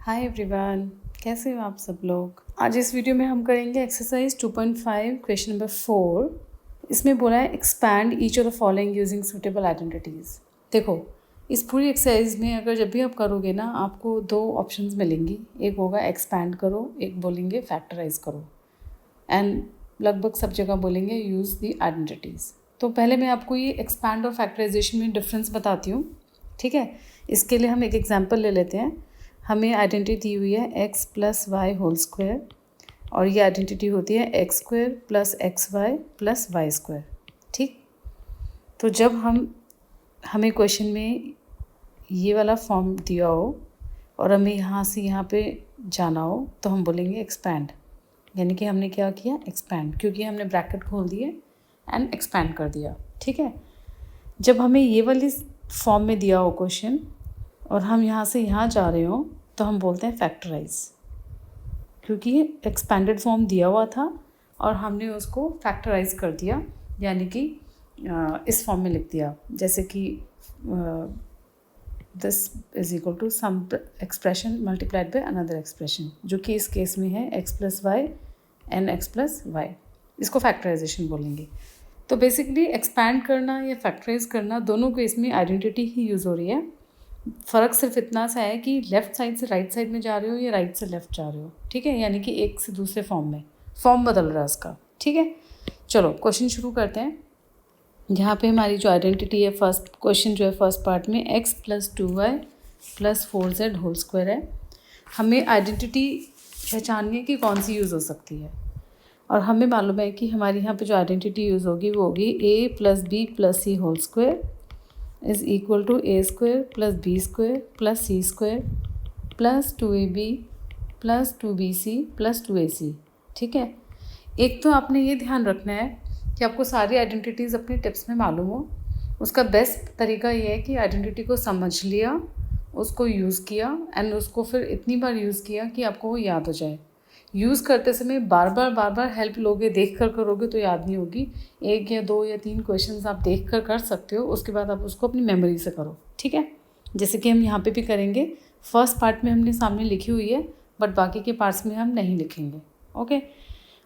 Hi everyone, कैसे हो आप सब लोग। आज इस वीडियो में हम करेंगे एक्सरसाइज 2.5 क्वेश्चन नंबर 4। इसमें बोला है expand each of the following using suitable identities. देखो, इस पूरी एक्सरसाइज में अगर जब भी आप करोगे ना, आपको दो ऑप्शंस मिलेंगी। एक होगा एक्सपैंड करो, एक बोलेंगे फैक्टराइज करो, एंड लगभग सब जगह बोलेंगे यूज़ दी आइडेंटिटीज़। तो पहले मैं आपको ये एक्सपैंड और फैक्टराइजेशन में डिफरेंस बताती हूँ, ठीक है। इसके लिए हम एक एग्जांपल ले लेते हैं। हमें आइडेंटिटी दी हुई है x plus y whole square, और ये आइडेंटिटी होती है x square plus x y plus Y square, ठीक। तो जब हमें क्वेश्चन में ये वाला फॉर्म दिया हो और हमें यहाँ से यहाँ पे जाना हो, तो हम बोलेंगे एक्सपैंड, यानी कि हमने क्या किया, एक्सपैंड, क्योंकि हमने ब्रैकेट खोल दिए एंड एक्सपैंड कर दिया, ठीक है। जब हमें ये वाली फॉर्म में दिया हो क्वेश्चन और हम यहाँ से यहाँ जा रहे हो, तो हम बोलते हैं फैक्टराइज, क्योंकि ये एक्सपैंडेड फॉर्म दिया हुआ था और हमने उसको फैक्टराइज कर दिया, यानी कि इस फॉर्म में लिख दिया, जैसे कि this is equal to some expression multiplied by another expression, जो कि इस केस में है x plus y and x plus y. इसको फैक्टराइजेशन बोलेंगे। तो बेसिकली एक्सपैंड करना या फैक्टराइज करना, दोनों केस में आइडेंटिटी ही यूज़ हो रही है। फ़र्क सिर्फ इतना सा है कि लेफ़्ट साइड से राइट साइड में जा रहे हो या राइट से लेफ़्ट जा रहे हो, ठीक है। यानी कि एक से दूसरे फॉर्म में फॉर्म बदल रहा है उसका, ठीक है। चलो क्वेश्चन शुरू करते हैं। यहाँ पे हमारी जो आइडेंटिटी है, फर्स्ट क्वेश्चन जो है फर्स्ट पार्ट में x plus 2y plus 4z whole square है। हमें आइडेंटिटी पहचाननी है कि कौन सी यूज़ हो सकती है, और हमें मालूम है कि हमारी यहाँ पे जो आइडेंटिटी यूज़ होगी वो होगी a plus b plus c whole square is equal to a square plus B square plus C square plus 2ab plus 2bc plus 2ac, ठीक है। एक तो आपने ये ध्यान रखना है कि आपको सारी आइडेंटिटीज़ अपने टिप्स में मालूम हो। उसका बेस्ट तरीका ये है कि आइडेंटिटी को समझ लिया, उसको यूज़ किया एंड उसको फिर इतनी बार यूज़ किया कि आपको वो याद हो जाए। यूज़ करते समय बार बार हेल्प लोगे, देख कर करोगे तो याद नहीं होगी। एक या दो या तीन क्वेश्चंस आप देख कर कर सकते हो, उसके बाद आप उसको अपनी मेमोरी से करो, ठीक है। जैसे कि हम यहाँ पे भी करेंगे। फर्स्ट पार्ट में हमने सामने लिखी हुई है, बट बाकी के पार्ट्स में हम नहीं लिखेंगे, ओके।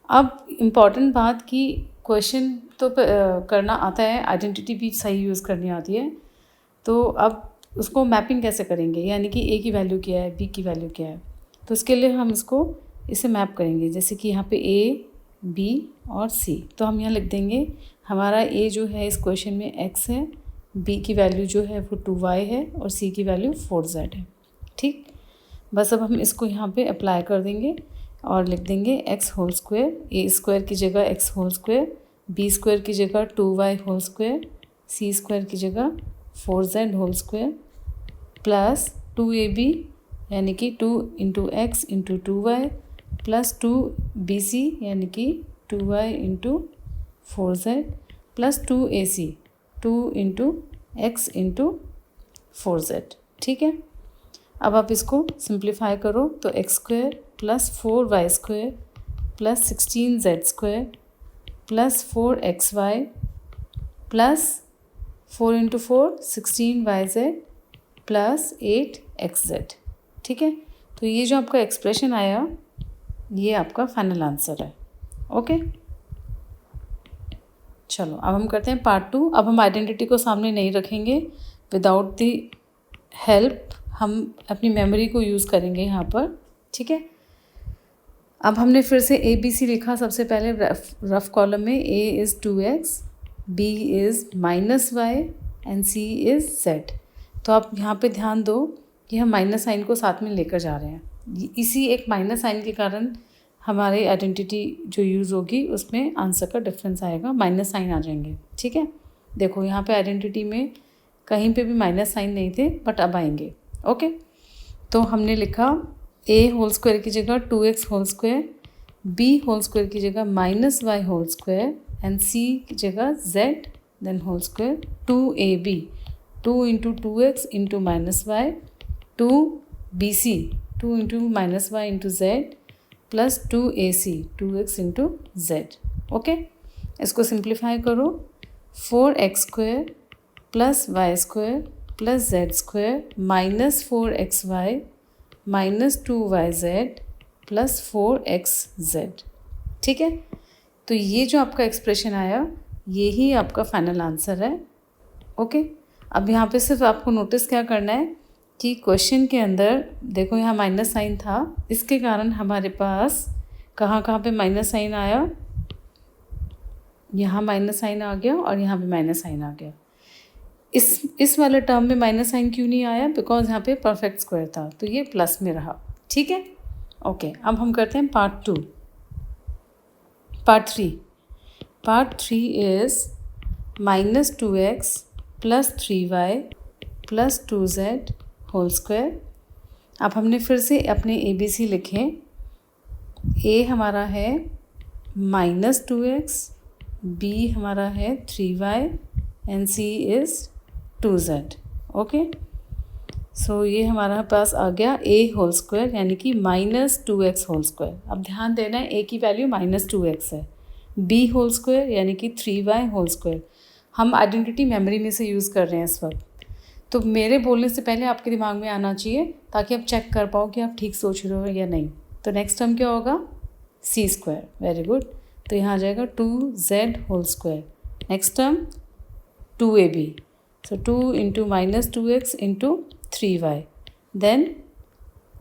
अब इम्पॉर्टेंट बात कि क्वेश्चन तो करना आता है, आइडेंटिटी भी सही यूज़ करनी आती है। तो अब उसको मैपिंग कैसे करेंगे, यानी कि ए की वैल्यू क्या है, बी की वैल्यू क्या है। तो इसके लिए हम इसको इसे मैप करेंगे, जैसे कि यहाँ पे ए, बी और सी। तो हम यहाँ लिख देंगे हमारा ए जो है इस क्वेश्चन में x है, बी की वैल्यू जो है वो 2y है और सी की वैल्यू 4z है, ठीक। बस अब हम इसको यहाँ पे अप्लाई कर देंगे और लिख देंगे x whole square, a square की जगह x whole square, b square की जगह 2y होल स्क्वायर, सी स्क्वायर की जगह 4z whole square plus 2ab यानी कि 2 into x into 2y plus 2bc यानी कि 2y into 4z plus 2ac 2 into x into 4z, ठीक है। अब आप इसको सिंप्लीफाई करो तो x square plus 4y square plus 16z square plus 4xy plus 4 into 4 16yz plus 8xz, ठीक है। तो ये जो आपका एक्सप्रेशन आया, ये आपका फाइनल आंसर है, ओके। चलो अब हम करते हैं पार्ट 2। अब हम आइडेंटिटी को सामने नहीं रखेंगे, विदाउट द हेल्प हम अपनी मेमोरी को यूज़ करेंगे यहाँ पर, ठीक है। अब हमने फिर से ए बी सी लिखा। सबसे पहले रफ कॉलम में a is 2x, b is -y and c is z। तो आप यहाँ पे ध्यान दो कि हम माइनस साइन को साथ में लेकर जा रहे हैं। इसी एक माइनस साइन के कारण हमारी आइडेंटिटी जो यूज़ होगी उसमें आंसर का डिफरेंस आएगा, माइनस साइन आ जाएंगे, ठीक है। देखो यहाँ पे आइडेंटिटी में कहीं पे भी माइनस साइन नहीं थे, बट अब आएंगे, ओके। तो हमने लिखा ए होल स्क्वायर की जगह 2x whole square, b whole square की जगह -y whole square and c की जगह z then whole square 2ab 2 into 2x into -y 2bc 2 into -y into z plus 2ac 2x into z, okay. इसको simplify करो 4x square plus Y square plus z square minus 4xy -2yz plus 4xz। ठीक है, तो ये जो आपका expression आया ये ही आपका फाइनल आंसर है। ओके, अब यहाँ पे सिर्फ आपको नोटिस क्या करना है कि क्वेश्चन के अंदर देखो यहाँ माइनस साइन था, इसके कारण हमारे पास कहाँ कहाँ पे माइनस साइन आया, यहाँ माइनस साइन आ गया और यहाँ पे माइनस साइन आ गया। इस वाले टर्म में माइनस साइन क्यों नहीं आया? बिकॉज यहाँ पे परफेक्ट स्क्वायर था, तो ये प्लस में रहा। ठीक है, ओके, अब हम करते हैं part three is -2x plus 3y plus 2z whole square. अब हमने फिर से अपने ABC लिखे। A हमारा है -2x, B हमारा है 3y and C is 2z। Okay, so ये हमारा पास आ गया A होल स्क्वायर यानी कि -2x होल स्क्वायर। अब ध्यान देना है A की वैल्यू -2x है, B होल स्क्वायर यानी कि 3y होल स्क्वायर। हम आइडेंटिटी मेमोरी में से यूज़ कर रहे हैं इस वक्त, तो मेरे बोलने से पहले आपके दिमाग में आना चाहिए ताकि आप चेक कर पाओ कि आप ठीक सोच रहे हो या नहीं। तो नेक्स्ट टर्म क्या होगा? C square. वेरी गुड, तो यहाँ आ जाएगा 2z whole square. Next term 2ab, so 2 into -2x into 3y, then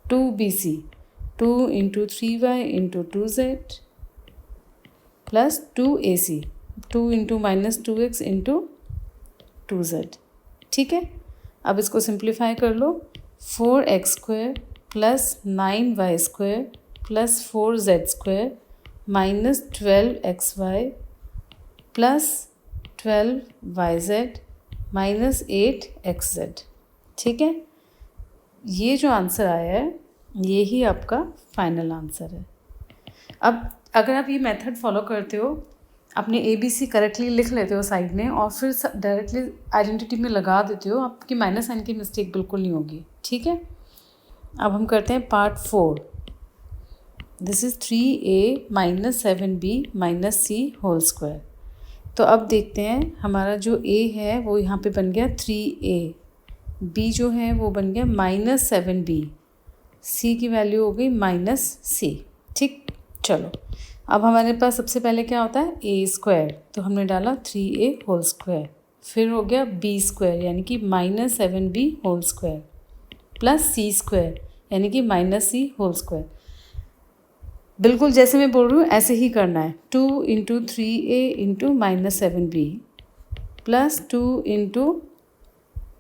2bc, 2 into 3y into 2z plus 2ac, 2 into -2x into 2z। ठीक है, अब इसको सिंप्लीफाई कर लो। 4x square plus 9y square plus 4z square minus 12xy plus 12yz minus 8xz। ठीक है, ये जो answer आया है ये ही आपका फाइनल आंसर है। अब अगर आप ये मेथड फॉलो करते हो, अपने ABC करेक्टली लिख लेते हो साइड में और फिर डायरेक्टली आइडेंटिटी में लगा देते हो, आपकी माइनस साइन की मिस्टेक बिल्कुल नहीं होगी। ठीक है, अब हम करते हैं part 4। This is 3a minus 7b minus c whole square. तो अब देखते हैं हमारा जो a है वो यहाँ पे बन गया 3a, b जो है वो बन गया -7b, c की वैल्यू हो गई -c। ठीक, चलो अब हमारे पास सबसे पहले क्या होता है? a स्क्वायर, तो हमने डाला 3a होल स्क्वायर, फिर हो गया b स्क्वायर यानी कि -7b whole square plus c square यानी कि -c होल स्क्वायर। बिल्कुल जैसे मैं बोल रही हूँ ऐसे ही करना है। 2 into 3a into -7b plus 2 into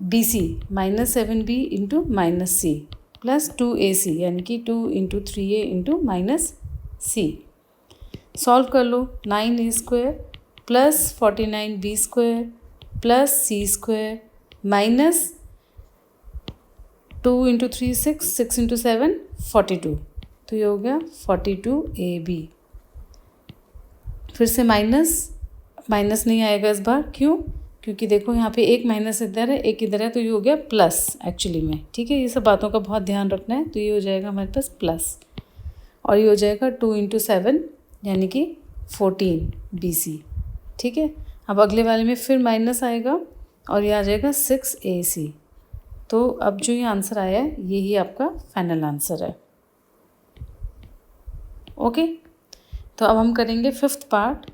bc -7b into -c plus 2ac यानी कि 2 into 3a into -c। Solve कर लो। 9a square plus 49b square plus c square minus 2 into 3 6, 6 into 7 42, तो ये हो गया 42ab। फिर से माइनस नहीं आएगा इस बार, क्यों? क्योंकि देखो यहाँ पे एक माइनस इधर है एक इधर है, तो ये हो गया प्लस एक्चुअली में। ठीक है, ये सब बातों का बहुत ध्यान रखना है। तो ये हो जाएगा हमारे पास प्लस और ये हो जाएगा 2 into 7 यानी कि 14 BC। ठीक है, अब अगले वाले में फिर माइनस आएगा और ये आ जाएगा 6AC। तो अब जो ये आंसर आया है यही आपका फाइनल आंसर है। ओके, तो अब हम करेंगे fifth part.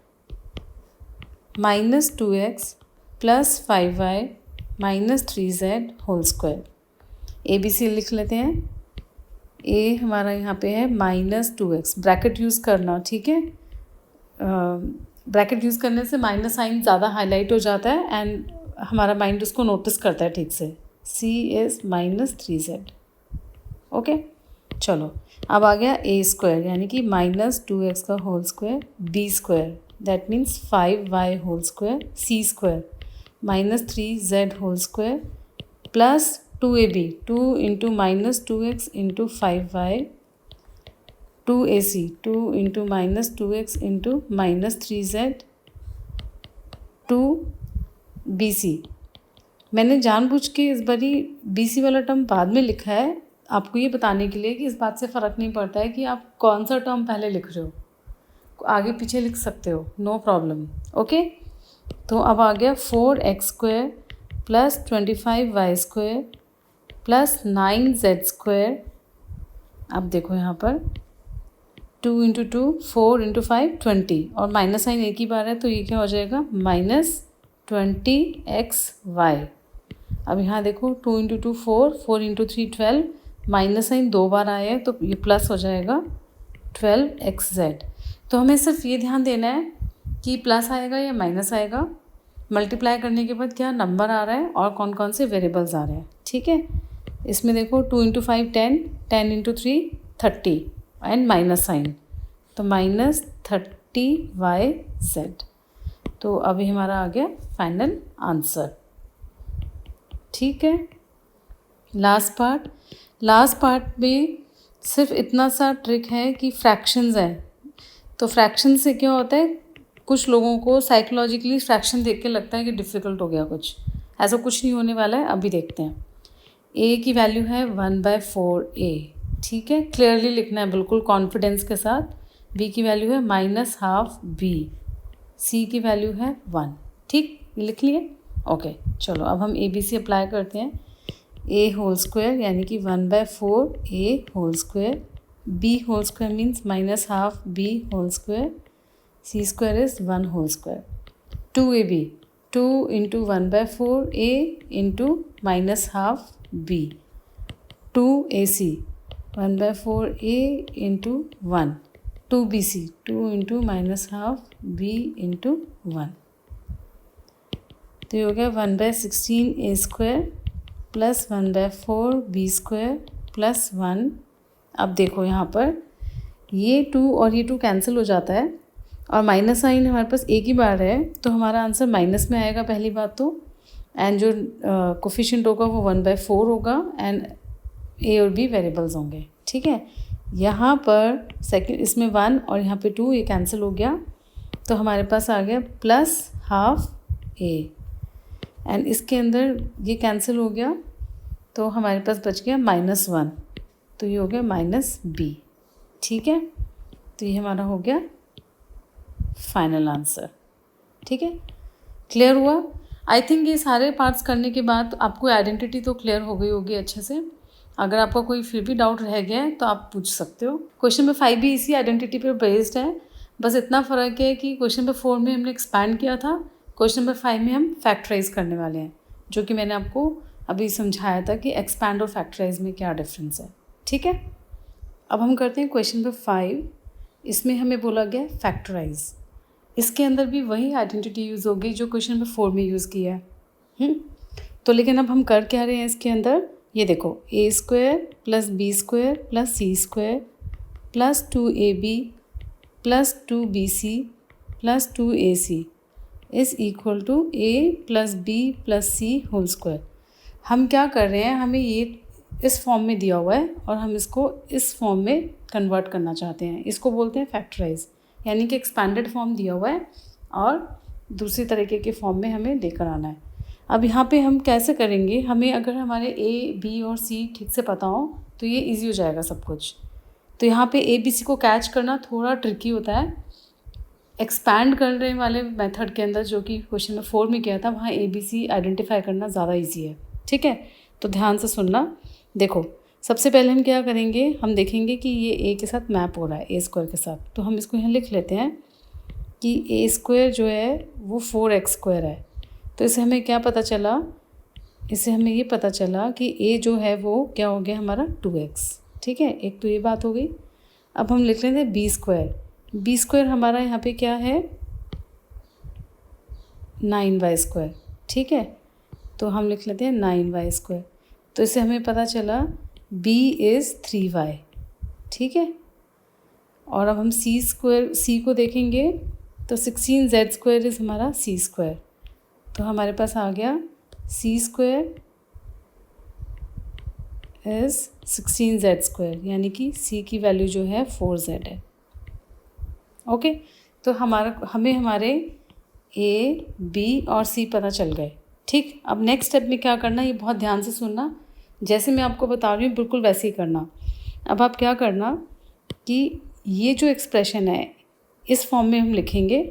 -2x plus 5y minus 3z whole square. ABC लिख लेते हैं। A हमारा यहाँ पे है -2x, ब्रैकेट यूज़ करना। ठीक है, ब्रैकेट यूज़ करने से माइनस साइन ज़्यादा हाईलाइट हो जाता है एंड हमारा माइंड उसको नोटिस करता है ठीक से। C is -3z। ओके, चलो अब आ गया a स्क्वायर यानी कि -2x का whole square, b square that means 5y whole square, c square -3z whole square plus 2ab, 2 into -2x into 5y, 2ac, 2 into -2x into -3z, 2bc। मैंने जानबूझ के इस बारी BC वाला टर्म बाद में लिखा है आपको ये बताने के लिए कि इस बात से फ़र्क नहीं पड़ता है कि आप कौन सा टर्म पहले लिख रहे हो, आगे पीछे लिख सकते हो, नो प्रॉब्लम। ओके, तो अब आ गया 4x square plus 25y square plus 9z square अब देखो यहाँ पर 2 इंटू 2 4 इंटू 5 20 और माइनस साइन एक ही बार है तो ये क्या हो जाएगा -20xy। अब यहाँ देखो 2 इंटू 2 4 4 इंटू 3 12 माइनस साइन 2 बार आया है तो ये प्लस हो जाएगा 12xz। तो हमें सिर्फ ये ध्यान देना है कि प्लस आएगा या माइनस आएगा, मल्टीप्लाई करने के बाद क्या नंबर आ रहा है और कौन कौन से वेरिएबल्स आ रहे हैं। ठीक है, इसमें देखो 2 into 5 10 10 into 3 30 and minus sign तो -30yz। तो अभी हमारा आ गया फाइनल आंसर। ठीक है, लास्ट पार्ट में सिर्फ इतना सा ट्रिक है कि फ्रैक्शंस है। तो फ्रैक्शन से क्या होता है, कुछ लोगों को साइकोलॉजिकली फ्रैक्शन देख के लगता है कि डिफ़िकल्ट हो गया कुछ, ऐसा कुछ नहीं होने वाला है। अभी देखते हैं। a की वैल्यू है 1/4a। ठीक है, क्लियरली लिखना है बिल्कुल कॉन्फिडेंस के साथ। b की वैल्यू है -12b। c की वैल्यू है 1। ठीक, लिख लिए। ओके, चलो अब हम ABC अप्लाई करते हैं। a होल स्क्वायर यानी कि 1/4a whole square, b whole square means -12b whole square, c square is 1 whole square. 2ab 2 into 1/4a into -12b। 2ac 1/4a into 1। 2bc 2 into -12b into 1। तो ये हो गया 1/16a square plus 1/4b square plus 1। अब देखो यहाँ पर ये 2 और ये 2 कैंसिल हो जाता है और माइनस साइन हमारे पास एक ही बार है तो हमारा आंसर माइनस में आएगा पहली बात तो, एंड जो कोफिशिएंट होगा वो 1/4 होगा एंड a और b वेरिएबल्स होंगे। ठीक है, यहाँ पर सेकंड इसमें 1 और यहाँ पे 2 ये कैंसिल हो गया तो हमारे पास आ गया +12a एंड इसके अंदर ये कैंसिल हो गया तो हमारे पास बच गया -1 तो ये हो गया -b। ठीक है, तो ये हमारा हो गया फाइनल आंसर। ठीक है, क्लियर हुआ? आई थिंक ये सारे पार्ट्स करने के बाद आपको आइडेंटिटी तो क्लियर हो गई होगी अच्छे से। अगर आपका कोई फिर भी डाउट रह गया है तो आप पूछ सकते हो। क्वेश्चन नंबर 5 भी इसी आइडेंटिटी पर बेस्ड है, बस इतना फ़र्क है कि क्वेश्चन नंबर 4 में हमने एक्सपैंड किया था, क्वेश्चन नंबर 5 में हम फैक्टराइज करने वाले हैं, जो कि मैंने आपको अभी समझाया था कि एक्सपैंड और फैक्टराइज में क्या डिफरेंस है। ठीक है, अब हम करते हैं क्वेश्चन नंबर 5। इसमें हमें बोला गया फैक्टराइज, इसके अंदर भी वही आइडेंटिटी यूज़ होगी जो क्वेश्चन नंबर 4 में यूज़ किया है। तो लेकिन अब हम कर क्या रहे हैं इसके अंदर, ये देखो a square plus b square plus c square plus 2ab plus 2bc plus 2ac is equal to a plus b plus c whole square. हम क्या कर रहे हैं, हमें ये इस फॉर्म में दिया हुआ है और हम इसको इस फॉर्म में कन्वर्ट करना चाहते हैं। इसको बोलते हैं फैक्टराइज, यानी कि एक्सपैंडेड फॉर्म दिया हुआ है और दूसरी तरीके के फॉर्म में हमें लेकर आना है। अब यहाँ पे हम कैसे करेंगे, हमें अगर हमारे a b और c ठीक से पता हो तो ये इजी हो जाएगा सब कुछ। तो यहाँ पे a b c को कैच करना थोड़ा ट्रिकी होता है। एक्सपैंड करने वाले मेथड के अंदर जो कि क्वेश्चन नंबर 4 में किया था, वहाँ a b c आइडेंटिफाई करना ज़्यादा ईजी है। ठीक है, तो ध्यान से सुनना। देखो सबसे पहले हम क्या करेंगे, हम देखेंगे कि ये a के साथ मैप हो रहा है a स्क्वायर के साथ, तो हम इसको यहाँ लिख लेते हैं कि a स्क्वायर जो है वो 4x स्क्वायर है। तो इससे हमें क्या पता चला, इससे हमें ये पता चला कि a जो है वो क्या हो गया हमारा 2x। ठीक है, एक तो ये बात हो गई। अब हम लिख लेते हैं b स्क्वायर हमारा यहाँ पे क्या है 9y स्क्वायर। ठीक है, तो हम लिख लेते हैं 9y स्क्वायर। तो इससे हमें पता चला b इज़ 3y। ठीक है, और अब हम c को देखेंगे तो 16z स्क्वायर इज़ हमारा c स्क्वायर। तो हमारे पास आ गया c square is 16z square, यानी कि c की वैल्यू जो है 4z है। ओके, तो हमें हमारे a, b और c पता चल गए। ठीक, अब नेक्स्ट स्टेप में क्या करना, ये बहुत ध्यान से सुनना, जैसे मैं आपको बता रही हूँ बिल्कुल वैसे ही करना। अब आप क्या करना कि ये जो एक्सप्रेशन है इस फॉर्म में हम लिखेंगे।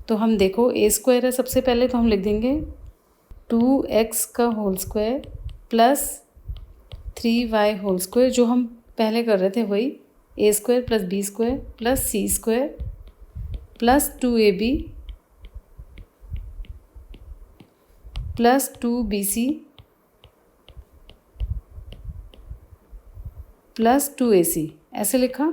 तो हम देखो a स्क्वायर है सबसे पहले, तो हम लिख देंगे 2x का whole square plus 3y whole square, जो हम पहले कर रहे थे वही, A square plus B square plus C square plus 2ab plus 2bc plus 2ac, ऐसे लिखा।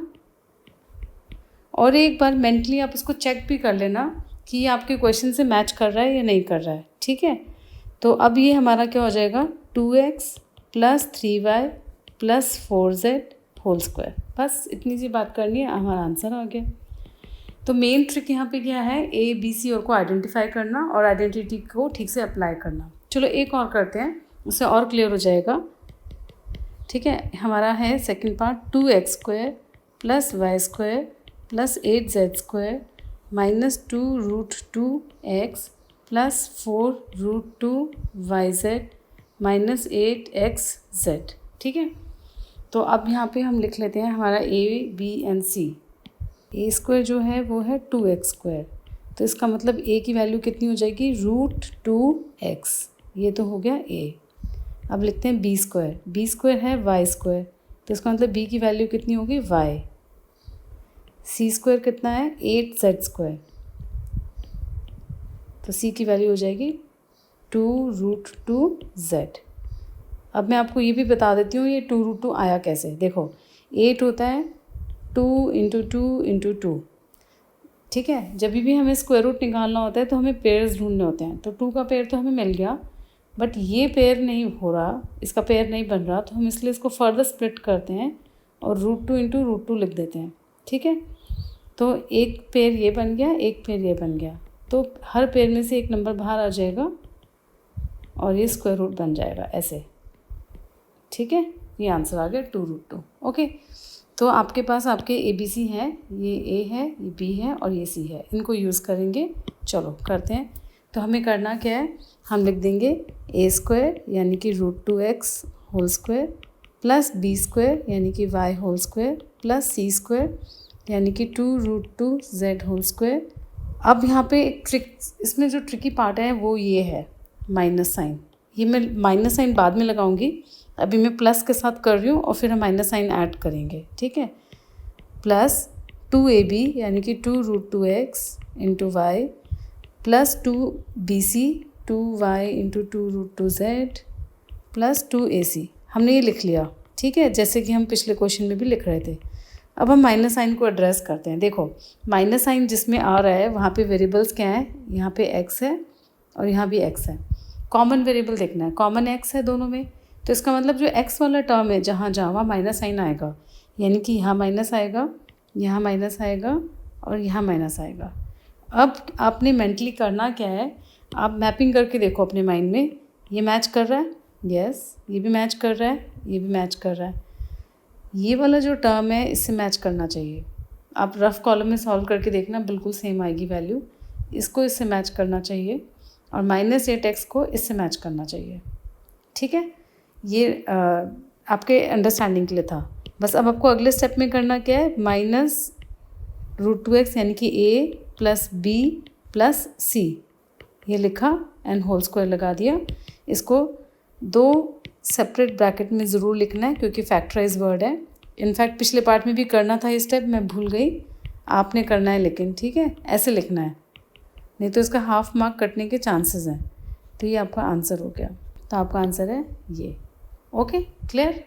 और एक बार मेंटली आप इसको चेक भी कर लेना कि ये आपके क्वेश्चन से मैच कर रहा है या नहीं कर रहा है, ठीक है। तो अब ये हमारा क्या हो जाएगा, 2x plus 3y plus 4z whole square. बस इतनी सी बात करनी है, हमारा आंसर आ गया। तो मेन ट्रिक यहाँ पे क्या है, ए बी सी और को आइडेंटिफाई करना और आइडेंटिटी को ठीक से अप्लाई करना। चलो एक और करते हैं, उससे और क्लियर हो जाएगा, ठीक है। हमारा है second part, 2x square plus Y square plus 8z square minus 2√2x plus 4√2yz minus 8xz, ठीक है। तो अब यहाँ पे हम लिख लेते हैं हमारा a b and c। a square जो है वो है 2x स्क्वायर, तो इसका मतलब a की वैल्यू कितनी हो जाएगी, √2x, ये तो हो गया a। अब लिखते हैं b स्क्वायर, b स्क्वायर है y स्क्वायर, तो इसका मतलब b की वैल्यू कितनी होगी, y। c स्क्वायर कितना है, 8z स्क्वायर, तो c की वैल्यू हो जाएगी 2√2z। अब मैं आपको ये भी बता देती हूँ ये 2√2 आया कैसे। देखो 8 होता है 2 × 2 × 2, ठीक है। जब भी हमें स्क्वायर रूट निकालना होता है तो हमें पेयर्स ढूंढने होते हैं। तो 2 का पेयर तो हमें मिल गया, बट ये पेयर नहीं हो रहा, इसका पेयर नहीं बन रहा, तो हम इसलिए इसको फर्दर स्प्लिट करते हैं और √2 × √2 लिख देते हैं, ठीक है। तो एक पेयर ये बन गया, एक पेयर ये बन गया, तो हर पेयर में से एक नंबर बाहर आ जाएगा और ये स्क्वायर रूट बन जाएगा ऐसे, ठीक है। ये आंसर आ गया 2√2। ओके, तो आपके पास आपके ABC हैं, ये A है, ये B है और ये C है, इनको यूज़ करेंगे। चलो करते हैं। तो हमें करना क्या है, हम लिख देंगे a स्क्वायर यानी कि √2x whole square plus b square यानी कि y whole square plus c square यानी कि 2√2z होल स्क्वायर। अब यहाँ पे एक ट्रिक, इसमें जो ट्रिकी पार्ट है वो ये है माइनस साइन। ये मैं माइनस साइन बाद में लगाऊंगी, अभी मैं प्लस के साथ कर रही हूँ और फिर हम माइनस साइन ऐड करेंगे, ठीक है। प्लस 2ab यानी कि 2√2x × y plus 2bc 2y × 2√2z plus 2ac, हमने ये लिख लिया, ठीक है, जैसे कि हम पिछले क्वेश्चन में भी लिख रहे थे। अब हम माइनस साइन को एड्रेस करते हैं। देखो माइनस साइन जिसमें आ रहा है वहाँ पे वेरिएबल्स क्या हैं, यहाँ पे x है और यहाँ भी x है। कॉमन वेरिएबल देखना है, कॉमन x है दोनों में, तो इसका मतलब जो x वाला टर्म है जहाँ जहाँ वहाँ माइनस साइन आएगा, यानी कि यहाँ माइनस आएगा, यहाँ माइनस आएगा और यहाँ माइनस आएगा। अब आपने मेंटली करना क्या है, आप मैपिंग करके देखो अपने माइंड में, ये मैच कर रहा है, यस, ये भी मैच कर रहा है, ये भी मैच कर रहा है, ये वाला जो टर्म है इससे मैच करना चाहिए। आप रफ कॉलम में सॉल्व करके देखना, बिल्कुल सेम आएगी वैल्यू। इसको इससे मैच करना चाहिए और -8x को इससे मैच करना चाहिए, ठीक है। ये आपके अंडरस्टैंडिंग के लिए था। बस अब आपको अगले स्टेप में करना क्या है, -√2x यानी कि a plus b plus c, ये लिखा एंड होल स्क्वायर लगा दिया। इसको 2 सेपरेट ब्रैकेट में ज़रूर लिखना है क्योंकि फैक्टराइज वर्ड है। इनफैक्ट पिछले पार्ट में भी करना था ये स्टेप, मैं भूल गई, आपने करना है लेकिन, ठीक है, ऐसे लिखना है, नहीं तो इसका हाफ मार्क कटने के चांसेस हैं। तो ये आपका आंसर हो गया, तो आपका आंसर है ये। Okay, clear.